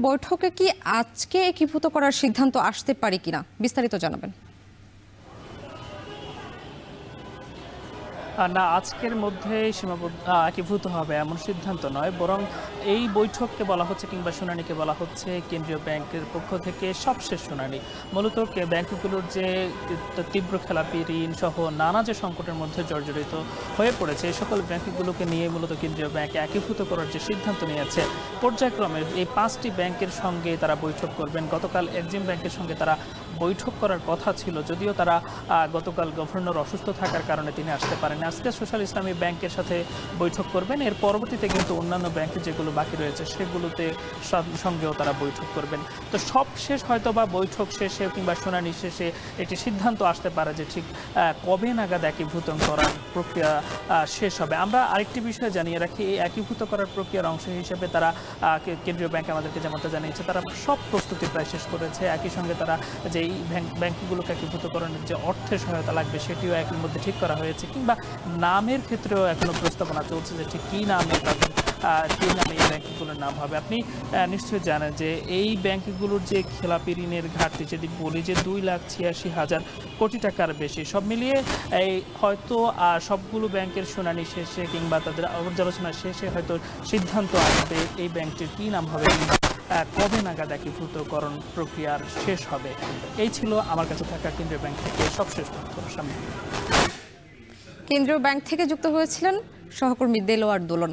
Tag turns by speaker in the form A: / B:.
A: বৈঠকে কি আজকে একীভূত করার সিদ্ধান্ত আসতে পারে কিনা বিস্তারিত জানাবেন।
B: না, আজকের মধ্যে সীমাবদ্ধ একীভূত হবে এমন সিদ্ধান্ত নয়, বরং এই বৈঠককে বলা হচ্ছে কিংবা শুনানিকে বলা হচ্ছে কেন্দ্রীয় ব্যাংকের পক্ষ থেকে সবশেষ শুনানি। মূলত ব্যাংকগুলোর যে তীব্র খেলাপি ঋণ সহ নানা যে সংকটের মধ্যে জর্জরিত হয়ে পড়েছে, এই সকল ব্যাংকগুলোকে নিয়ে মূলত কেন্দ্রীয় ব্যাংক একীভূত করার যে সিদ্ধান্ত নিয়েছে, পর্যায়ক্রমে এই 5টি ব্যাংকের সঙ্গে তারা বৈঠক করবেন। গতকাল এক্সিম ব্যাংকের সঙ্গে তারা বৈঠক করার কথা ছিল, যদিও তারা গতকাল গভর্নর অসুস্থ থাকার কারণে তিনি আসতে পারেন। আজকে সোশ্যাল ইসলামী ব্যাংকের সাথে বৈঠক করবেন। এর পরবর্তীতে কিন্তু অন্যান্য ব্যাংকে যেগুলো বাকি রয়েছে সেগুলোতে সঙ্গেও তারা বৈঠক করবেন। তো সব শেষ হয়তো বা বৈঠক শেষে কিংবা শুনানি শেষে একটি সিদ্ধান্ত আসতে পারে যে ঠিক কবে নাগাদ একীভূত করার প্রক্রিয়া শেষ হবে। আমরা আরেকটি বিষয় জানিয়ে রাখি, এই একীভূত করার প্রক্রিয়ার অংশ হিসেবে তারা কেন্দ্রীয় ব্যাংক আমাদেরকে যেমনটা জানিয়েছে, তারা সব প্রস্তুতি প্রায় শেষ করেছে। একই সঙ্গে তারা যে এই ব্যাংকগুলোকে একীভূতকরণের যে অর্থের সহায়তা লাগবে সেটিও একের মধ্যে ঠিক করা হয়েছে, কিংবা নামের ক্ষেত্রেও এখনো প্রস্তাবনা চলছে যে ঠিক কী নামে তাদের কী নামে এই ব্যাংকগুলোর নাম হবে। আপনি নিশ্চয়ই জানেন যে এই ব্যাংকগুলোর যে খেলাপি ঋণের ঘাটতি, যদি বলি যে 2,86,000 কোটি টাকার বেশি, সব মিলিয়ে এই হয়তো সবগুলো ব্যাংকের শুনানি শেষে কিংবা তাদের পর্যালোচনা শেষে হয়তো সিদ্ধান্ত আসবে এই ব্যাংকটির কী নাম হবে, কবে নাগাদ একীভূতকরণ প্রক্রিয়ার শেষ হবে। এই ছিল আমার কাছে থাকা কেন্দ্রীয় ব্যাংক থেকে সবশেষ তথ্য। সামনে
A: কেন্দ্রীয় ব্যাংক থেকে যুক্ত হয়েছিলেন সহকর্মী দেলোয়ার দোলন।